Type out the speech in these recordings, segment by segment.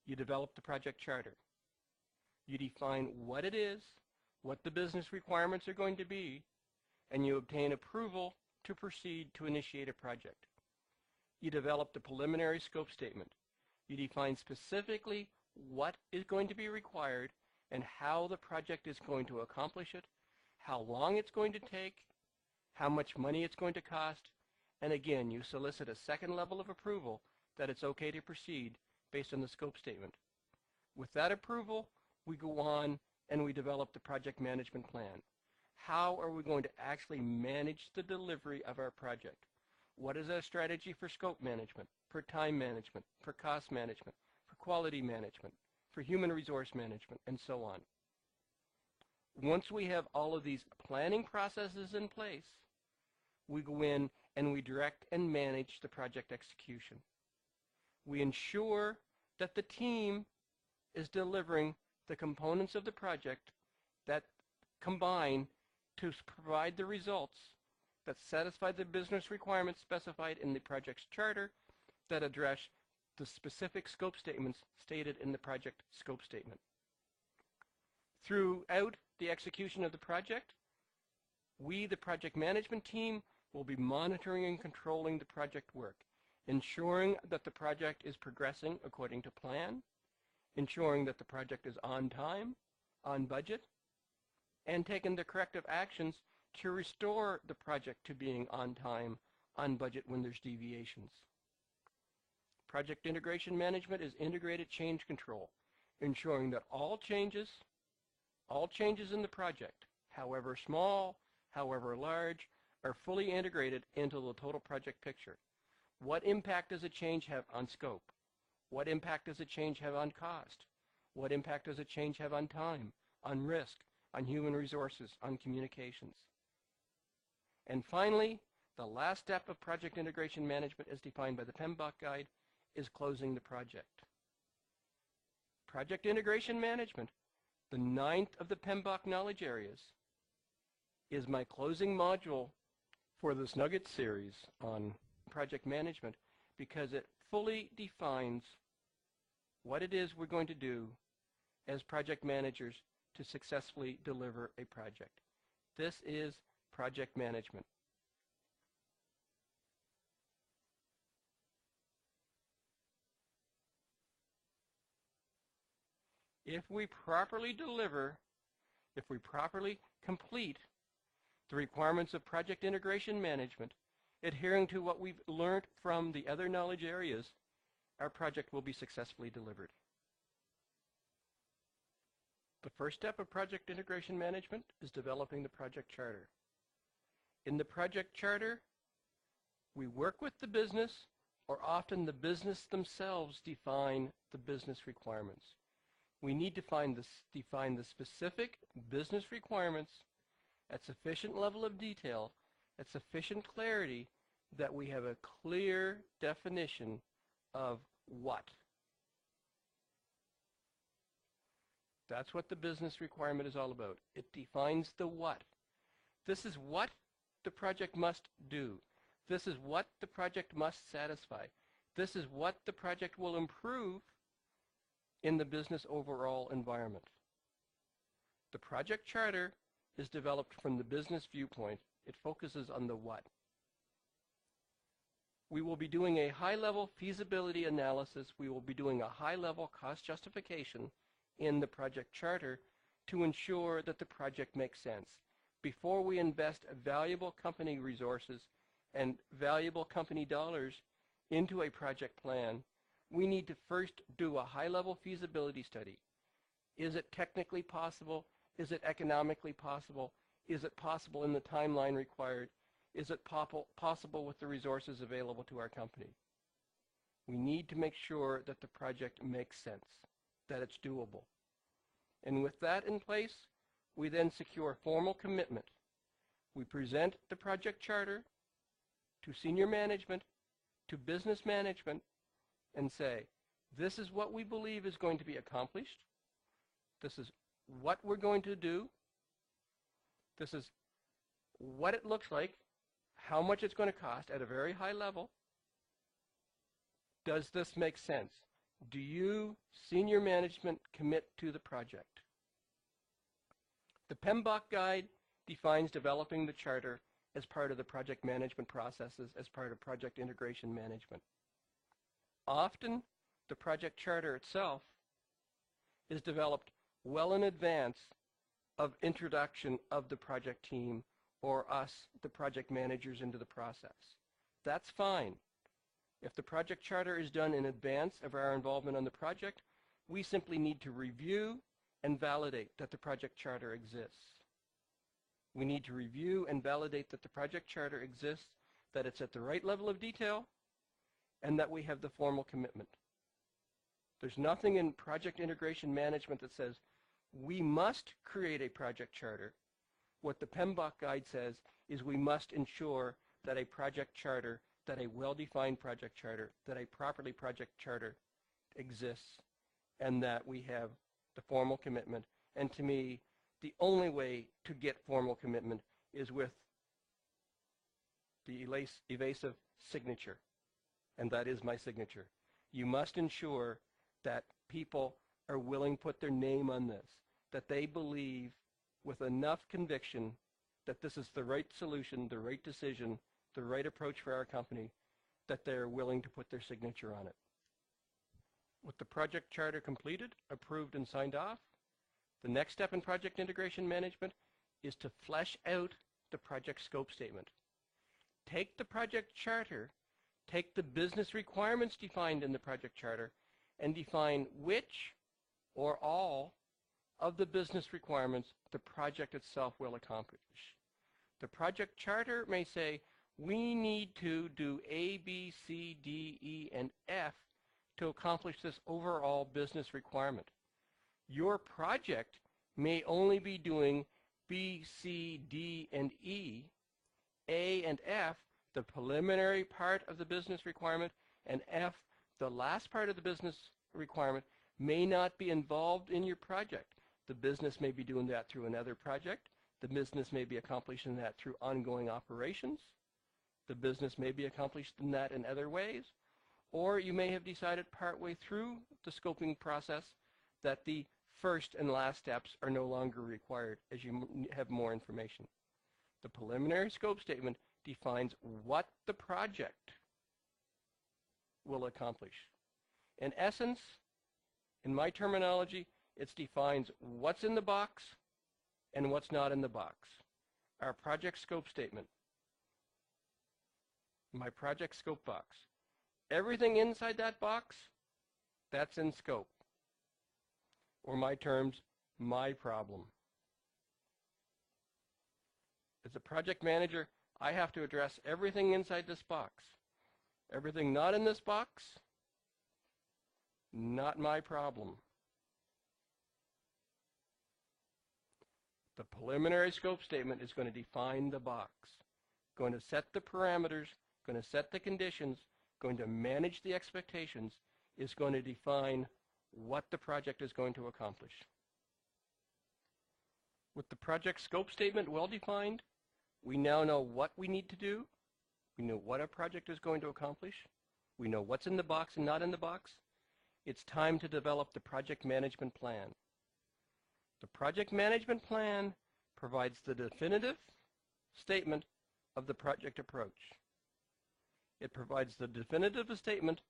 You develop the project charter. You define what it is, what the business requirements are going to be, and you obtain approval to proceed to initiate a project. You develop the preliminary scope statement. You define specifically what is going to be required and how the project is going to accomplish it, how long it's going to take, how much money it's going to cost, and again, you solicit a second level of approval that it's okay to proceed based on the scope statement. With that approval, we go on and we develop the project management plan. How are we going to actually manage the delivery of our project? What is our strategy for scope management, for time management, for cost management, for quality management, for human resource management, and so on? Once we have all of these planning processes in place, we go in and we direct and manage the project execution. We ensure that the team is delivering the components of the project that combine to provide the results that satisfy the business requirements specified in the project's charter that address the specific scope statements stated in the project scope statement. Throughout the execution of the project, we, the project management team, will be monitoring and controlling the project work, ensuring that the project is progressing according to plan, ensuring that the project is on time, on budget, and taking the corrective actions to restore the project to being on time, on budget when there's deviations. Project integration management is integrated change control, ensuring that all changes in the project, however small, however large, are fully integrated into the total project picture. What impact does a change have on scope? What impact does a change have on cost? What impact does a change have on time, on risk, on human resources, on communications? And finally, the last step of project integration management as defined by the PMBOK guide is closing the project. Project integration management, the 9th of the PMBOK knowledge areas, is my closing module for this Nugget series on project management because it fully defines what it is we're going to do as project managers to successfully deliver a project. This is project management. If we properly deliver, if we properly complete the requirements of project integration management, adhering to what we've learned from the other knowledge areas, our project will be successfully delivered. The first step of project integration management is developing the project charter. In the project charter, we work with the business, or often the business themselves define the business requirements. We need to define the specific business requirements at sufficient level of detail, at sufficient clarity, that we have a clear definition of what. That's what the business requirement is all about. It defines the what. This is what the project must do. This is what the project must satisfy. This is what the project will improve in the business overall environment. The project charter is developed from the business viewpoint. It focuses on the what. We will be doing a high-level feasibility analysis. We will be doing a high-level cost justification in the project charter to ensure that the project makes sense. Before we invest valuable company resources and valuable company dollars into a project plan, we need to first do a high-level feasibility study. Is it technically possible? Is it economically possible? Is it possible in the timeline required? Is it possible with the resources available to our company? We need to make sure that the project makes sense, that it's doable. And with that in place, we then secure formal commitment. We present the project charter to senior management, to business management, and say, this is what we believe is going to be accomplished. This is what we're going to do. This is what it looks like, how much it's going to cost at a very high level. Does this make sense? Do you, senior management, commit to the project? The PMBOK guide defines developing the charter as part of the project management processes as part of project integration management. Often, the project charter itself is developed well in advance of introduction of the project team or us, the project managers, into the process. That's fine. If the project charter is done in advance of our involvement on the project, we simply need to review and validate that the project charter exists. We need to review and validate that the project charter exists, that it's at the right level of detail, and that we have the formal commitment. There's nothing in project integration management that says we must create a project charter. What the PMBOK guide says is we must ensure that a project charter, that a well-defined project charter, that a properly project charter exists, and that we have the formal commitment. And to me, the only way to get formal commitment is with the evasive signature, and that is my signature. You must ensure that people are willing to put their name on this, that they believe with enough conviction that this is the right solution, the right decision, the right approach for our company, that they're willing to put their signature on it. With the project charter completed, approved, and signed off, the next step in project integration management is to flesh out the project scope statement. Take the project charter, take the business requirements defined in the project charter, and define which or all of the business requirements the project itself will accomplish. The project charter may say, we need to do A, B, C, D, E, and F to accomplish this overall business requirement. Your project may only be doing B, C, D, and E, A and F, the preliminary part of the business requirement, and F, the last part of the business requirement, may not be involved in your project. The business may be doing that through another project. The business may be accomplishing that through ongoing operations. The business may be accomplishing that in other ways. Or you may have decided partway through the scoping process that the first and last steps are no longer required as you have more information. The preliminary scope statement defines what the project will accomplish. In essence, in my terminology, it defines what's in the box and what's not in the box. Our project scope statement, my project scope box. Everything inside that box, that's in scope. Or my terms, my problem. As a project manager, I have to address everything inside this box. Everything not in this box, not my problem. The preliminary scope statement is going to define the box, going to set the parameters, going to set the conditions, going to manage the expectations, is going to define what the project is going to accomplish. With the project scope statement well defined, we now know what we need to do. We know what our project is going to accomplish. We know what's in the box and not in the box. It's time to develop the project management plan. The project management plan provides the definitive statement of the project approach. It provides the definitive statement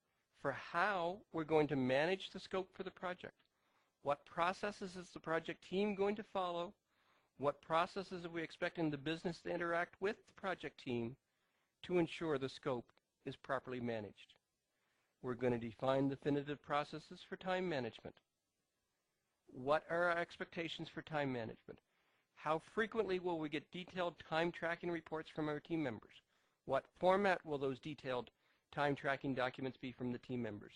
for how we're going to manage the scope for the project. What processes is the project team going to follow? What processes are we expecting the business to interact with the project team to ensure the scope is properly managed? We're going to define definitive processes for time management. What are our expectations for time management? How frequently will we get detailed time tracking reports from our team members? What format will those detailed time tracking documents be from the team members?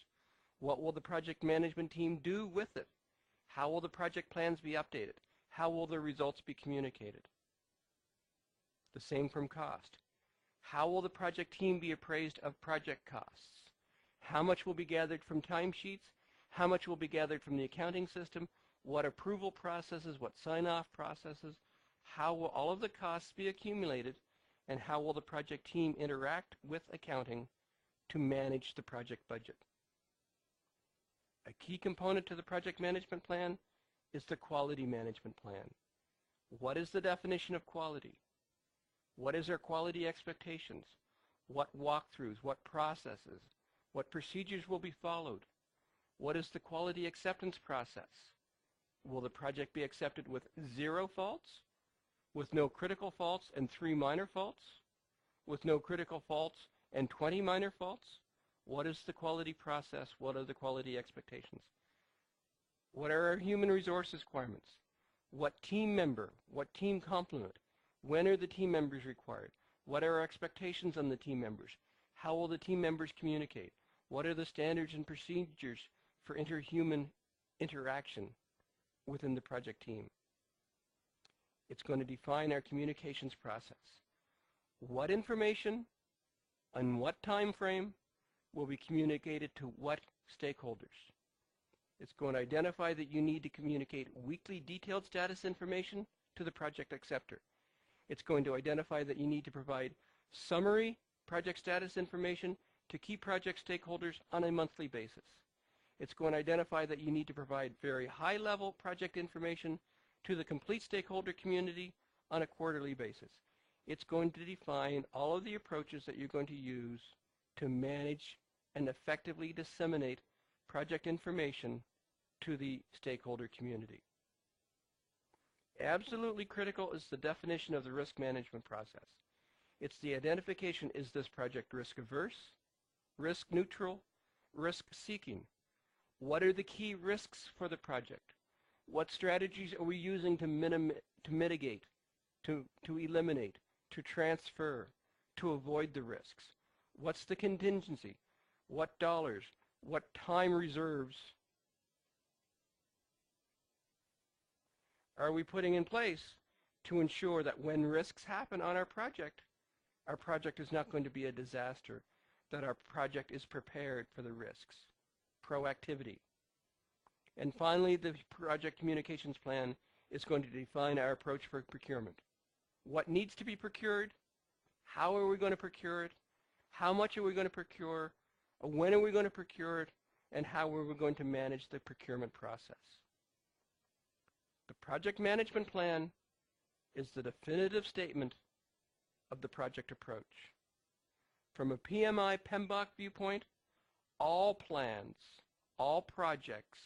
What will the project management team do with it? How will the project plans be updated? How will the results be communicated? The same from cost. How will the project team be appraised of project costs? How much will be gathered from timesheets? How much will be gathered from the accounting system? What approval processes, what sign-off processes? How will all of the costs be accumulated? And how will the project team interact with accounting to manage the project budget? A key component to the project management plan is the quality management plan. What is the definition of quality? What is our quality expectations? What walkthroughs, what processes, what procedures will be followed? What is the quality acceptance process? Will the project be accepted with 0 faults, with no critical faults and 3 minor faults, with no critical faults and 20 minor faults? What is the quality process? What are the quality expectations? What are our human resources requirements? What team member? What team complement? When are the team members required? What are our expectations on the team members? How will the team members communicate? What are the standards and procedures for interhuman interaction within the project team? It's going to define our communications process. What information on what time frame will be communicated to what stakeholders? It's going to identify that you need to communicate weekly detailed status information to the project acceptor. It's going to identify that you need to provide summary project status information to key project stakeholders on a monthly basis. It's going to identify that you need to provide very high-level project information to the complete stakeholder community on a quarterly basis. It's going to define all of the approaches that you're going to use to manage and effectively disseminate project information to the stakeholder community. Absolutely critical is the definition of the risk management process. It's the identification: is this project risk averse, risk neutral, risk seeking? What are the key risks for the project? What strategies are we using to mitigate, to eliminate, to transfer, to avoid the risks? What's the contingency? What dollars? What time reserves are we putting in place to ensure that when risks happen on our project is not going to be a disaster, that our project is prepared for the risks? Proactivity. And finally, the project communications plan is going to define our approach for procurement. What needs to be procured? How are we going to procure it? How much are we going to procure? When are we going to procure it? And how are we going to manage the procurement process? The project management plan is the definitive statement of the project approach. From a PMI PMBOK viewpoint, all plans, all projects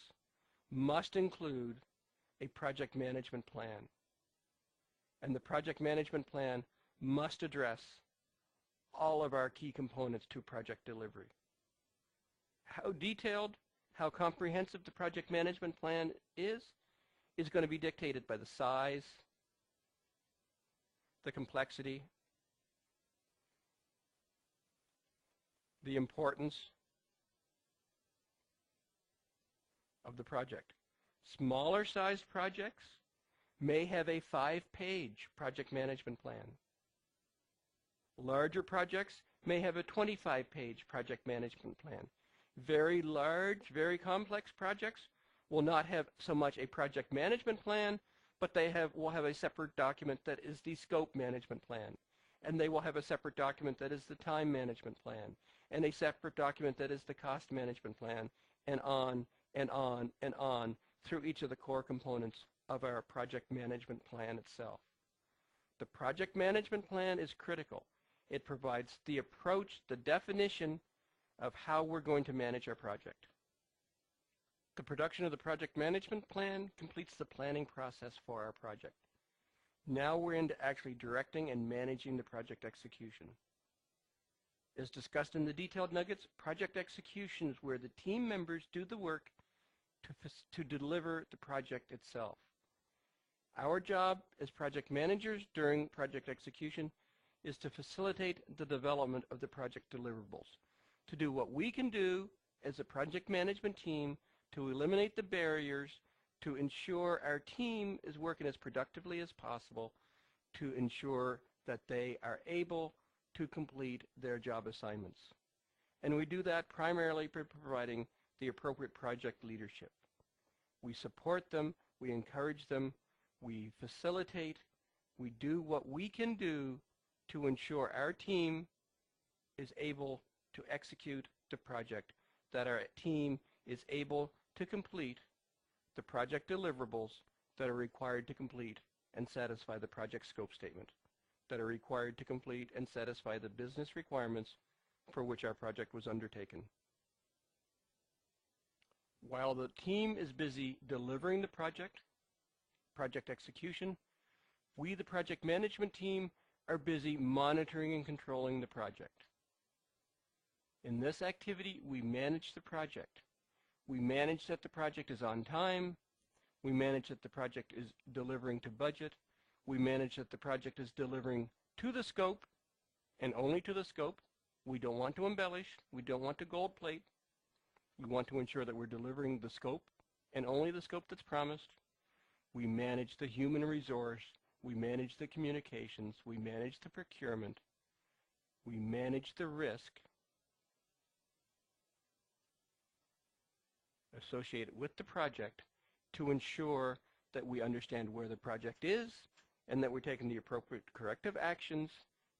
must include a project management plan. And the project management plan must address all of our key components to project delivery. How detailed, how comprehensive the project management plan is going to be dictated by the size, the complexity, the importance of the project. Smaller sized projects may have a 5-page project management plan. Larger projects may have a 25-page project management plan. Very large, very complex projects will not have so much a project management plan, but they will have a separate document that is the scope management plan. And they will have a separate document that is the time management plan, and a separate document that is the cost management plan, and on and on and on through each of the core components of our project management plan itself. The project management plan is critical. It provides the approach, the definition of how we're going to manage our project. The production of the project management plan completes the planning process for our project. Now we're into actually directing and managing the project execution. As discussed in the detailed nuggets, project execution is where the team members do the work to deliver the project itself. Our job as project managers during project execution is to facilitate the development of the project deliverables, to do what we can do as a project management team to eliminate the barriers, to ensure our team is working as productively as possible, to ensure that they are able to complete their job assignments. And we do that primarily by providing the appropriate project leadership. We support them, we encourage them, we facilitate, we do what we can do to ensure our team is able to execute the project, that our team is able to complete the project deliverables that are required to complete and satisfy the project scope statement, that are required to complete and satisfy the business requirements for which our project was undertaken. While the team is busy delivering the project execution, we, the project management team, are busy monitoring and controlling the project. In this activity, we manage the project. We manage that the project is on time. We manage that the project is delivering to budget. We manage that the project is delivering to the scope and only to the scope. We don't want to embellish. We don't want to gold plate. We want to ensure that we're delivering the scope and only the scope that's promised. We manage the human resource. We manage the communications. We manage the procurement. We manage the risk associated with the project to ensure that we understand where the project is and that we're taking the appropriate corrective actions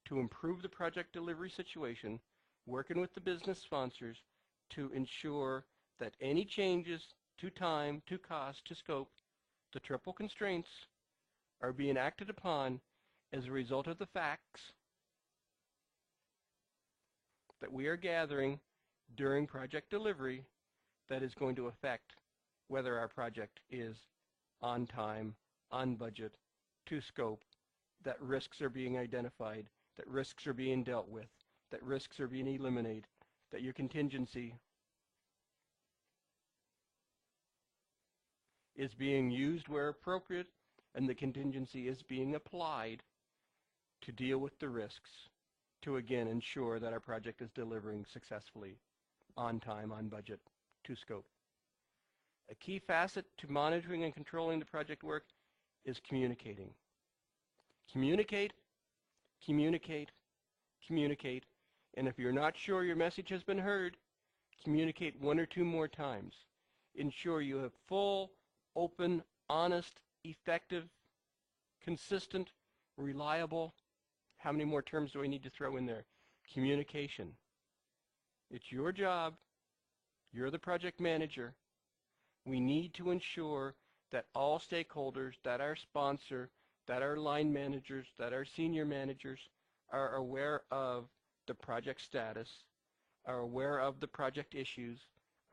to improve the project delivery situation, working with the business sponsors to ensure that any changes to time, to cost, to scope, the triple constraints, are being acted upon as a result of the facts that we are gathering during project delivery that is going to affect whether our project is on time, on budget, to scope, that risks are being identified, that risks are being dealt with, that risks are being eliminated, that your contingency is being used where appropriate, and the contingency is being applied to deal with the risks to again ensure that our project is delivering successfully, on time, on budget, to scope. A key facet to monitoring and controlling the project work is communicating. Communicate, communicate, communicate, and if you're not sure your message has been heard, communicate one or two more times. Ensure you have full, open, honest, effective, consistent, reliable. How many more terms do I need to throw in there? Communication. It's your job. You're the project manager. We need to ensure that all stakeholders, that our sponsor, that our line managers, that our senior managers are aware of the project status, are aware of the project issues,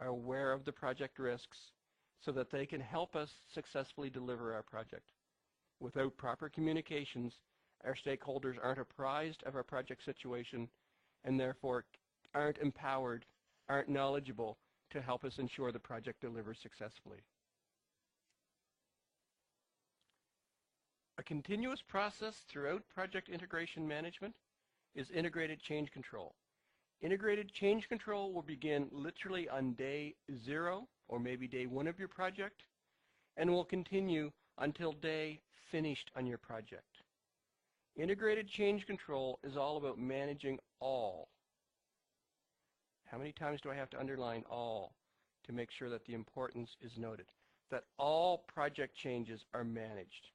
are aware of the project risks, so that they can help us successfully deliver our project. Without proper communications, our stakeholders aren't apprised of our project situation and therefore aren't empowered, aren't knowledgeable to help us ensure the project delivers successfully. A continuous process throughout project integration management is integrated change control. Integrated change control will begin literally on day 0 or maybe day 1 of your project and will continue until day finished on your project. Integrated change control is all about managing all. How many times do I have to underline all to make sure that the importance is noted? That all project changes are managed.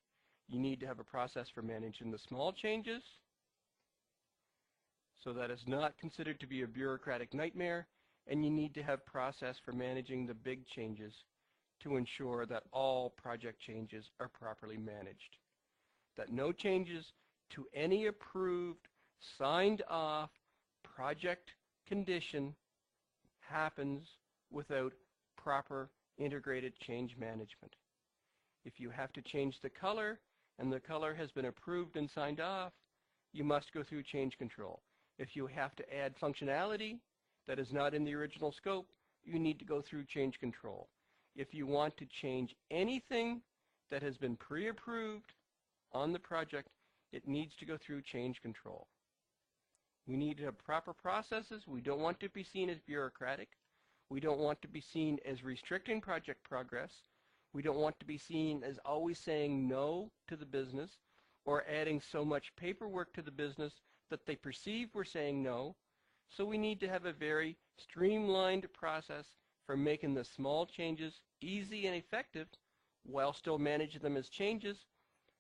You need to have a process for managing the small changes so that it's not considered to be a bureaucratic nightmare, and you need to have process for managing the big changes to ensure that all project changes are properly managed. That no changes to any approved, signed off project condition happens without proper integrated change management. If you have to change the color and the color has been approved and signed off, you must go through change control. If you have to add functionality that is not in the original scope, you need to go through change control. If you want to change anything that has been pre-approved on the project, it needs to go through change control. We need to have proper processes. We don't want to be seen as bureaucratic. We don't want to be seen as restricting project progress. We don't want to be seen as always saying no to the business or adding so much paperwork to the business that they perceive we're saying no. So we need to have a very streamlined process for making the small changes easy and effective while still managing them as changes,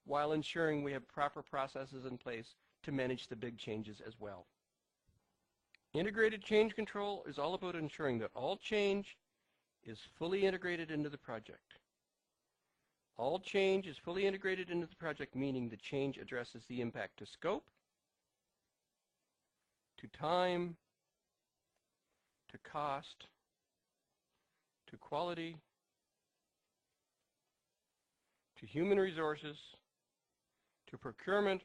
while ensuring we have proper processes in place to manage the big changes as well. Integrated change control is all about ensuring that all change is fully integrated into the project. All change is fully integrated into the project, meaning the change addresses the impact to scope, to time, to cost, to quality, to human resources, to procurement,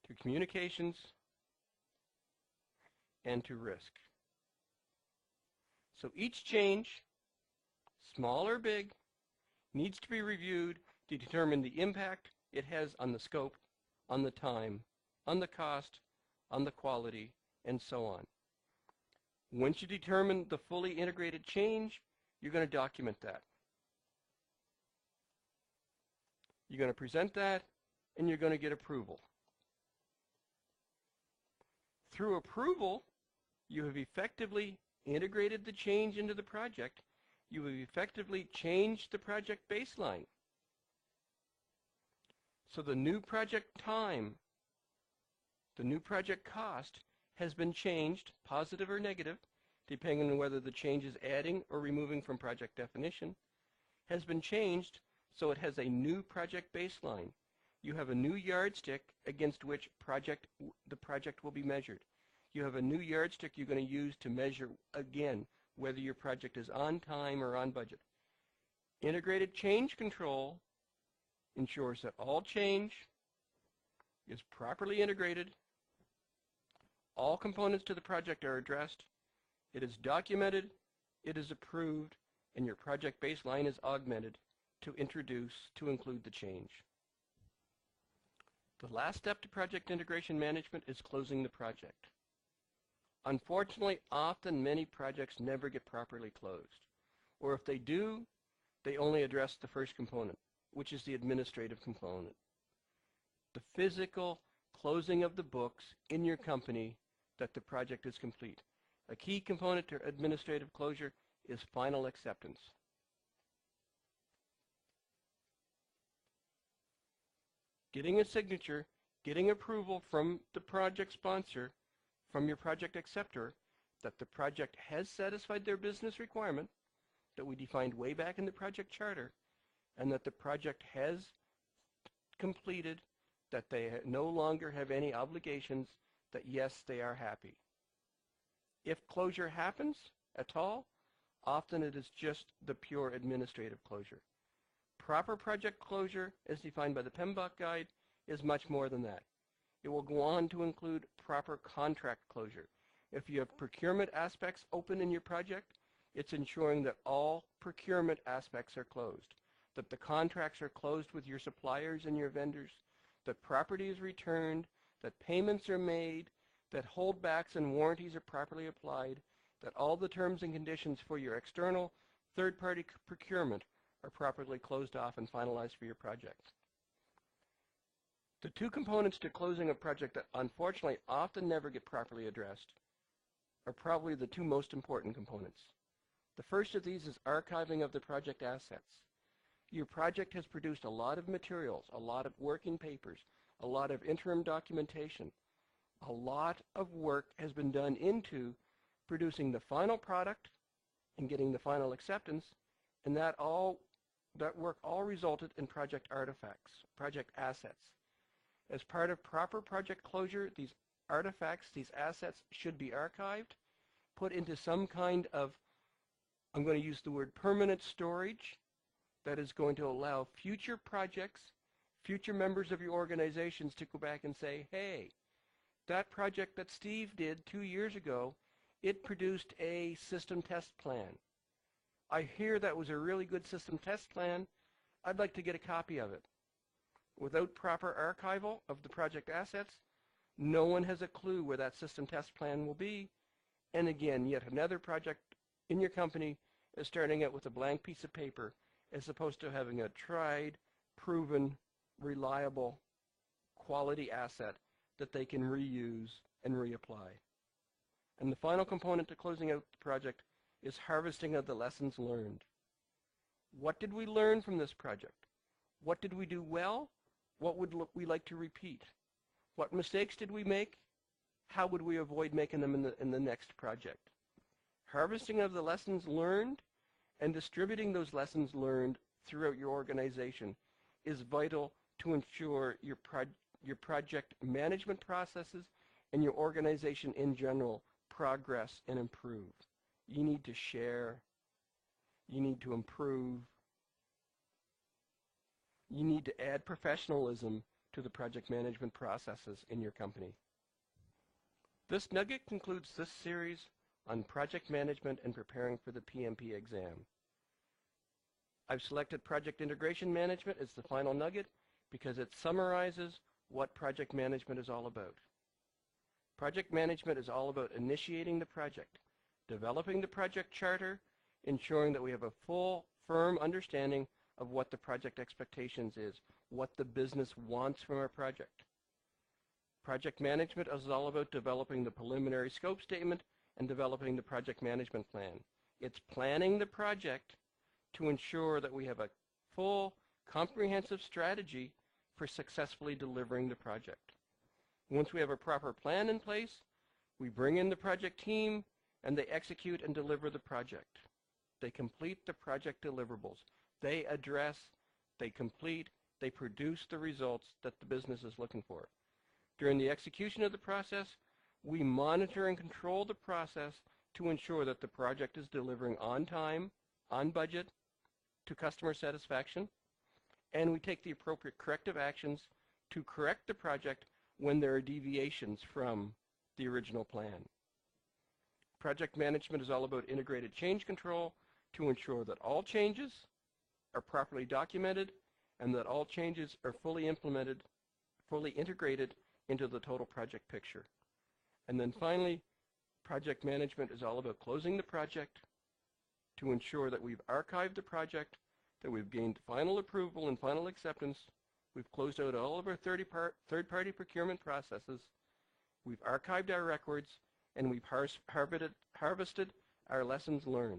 to communications, and to risk. So each change, small or big, needs to be reviewed to determine the impact it has on the scope, on the time, on the cost, on the quality, and so on. Once you determine the fully integrated change, you're going to document that. You're going to present that, and you're going to get approval. Through approval, you have effectively integrated the change into the project. You have effectively changed the project baseline. So the new project time, the new project cost has been changed, positive or negative, depending on whether the change is adding or removing from project definition, has been changed so it has a new project baseline. You have a new yardstick against which the project will be measured. You have a new yardstick you're going to use to measure, again, whether your project is on time or on budget. Integrated change control ensures that all change is properly integrated, all components to the project are addressed, it is documented, it is approved, and your project baseline is augmented to include the change. The last step to project integration management is closing the project. Unfortunately, often many projects never get properly closed, or if they do, they only address the first component, which is the administrative component. The physical closing of the books in your company that the project is complete. A key component to administrative closure is final acceptance. Getting a signature, getting approval from the project sponsor, from your project acceptor, that the project has satisfied their business requirement that we defined way back in the project charter, and that the project has completed, that they no longer have any obligations, that yes, they are happy. If closure happens at all, often it is just the pure administrative closure. Proper project closure, as defined by the PMBOK guide, is much more than that. It will go on to include proper contract closure. If you have procurement aspects open in your project, it's ensuring that all procurement aspects are closed, that the contracts are closed with your suppliers and your vendors, that property is returned, that payments are made, that holdbacks and warranties are properly applied, that all the terms and conditions for your external third-party procurement are properly closed off and finalized for your project. The two components to closing a project that unfortunately often never get properly addressed are probably the two most important components. The first of these is archiving of the project assets. Your project has produced a lot of materials, a lot of working papers, a lot of interim documentation. A lot of work has been done into producing the final product and getting the final acceptance, and that work all resulted in project artifacts, project assets. As part of proper project closure, these artifacts, these assets should be archived, put into some kind of, I'm going to use the word permanent storage, that is going to allow future projects, future members of your organizations to go back and say, hey, that project that Steve did 2 years ago, it produced a system test plan. I hear that was a really good system test plan. I'd like to get a copy of it. Without proper archival of the project assets, no one has a clue where that system test plan will be. And again, yet another project in your company is starting out with a blank piece of paper as opposed to having a tried, proven, reliable, quality asset that they can reuse and reapply. And the final component to closing out the project is harvesting of the lessons learned. What did we learn from this project? What did we do well? What would we like to repeat? What mistakes did we make? how would we avoid making them in the next project? Harvesting of the lessons learned and distributing those lessons learned throughout your organization is vital to ensure your project management processes and your organization in general progress and improve. You need to share. You need to improve. You need to add professionalism to the project management processes in your company. This nugget concludes this series on project management and preparing for the PMP exam. I've selected project integration management as the final nugget because it summarizes what project management is all about. Project management is all about initiating the project, developing the project charter, ensuring that we have a full, firm understanding of what the project expectations is, what the business wants from our project. Project management is all about developing the preliminary scope statement and developing the project management plan. It's planning the project to ensure that we have a full, comprehensive strategy for successfully delivering the project. Once we have a proper plan in place, we bring in the project team and they execute and deliver the project. They complete the project deliverables. They address, they complete, they produce the results that the business is looking for. During the execution of the process, we monitor and control the process to ensure that the project is delivering on time, on budget, to customer satisfaction, and we take the appropriate corrective actions to correct the project when there are deviations from the original plan. Project management is all about integrated change control to ensure that all changes are properly documented and that all changes are fully implemented, fully integrated into the total project picture. And then finally, project management is all about closing the project to ensure that we've archived the project, that we've gained final approval and final acceptance, we've closed out all of our third-party procurement processes, we've archived our records, and we've harvested our lessons learned.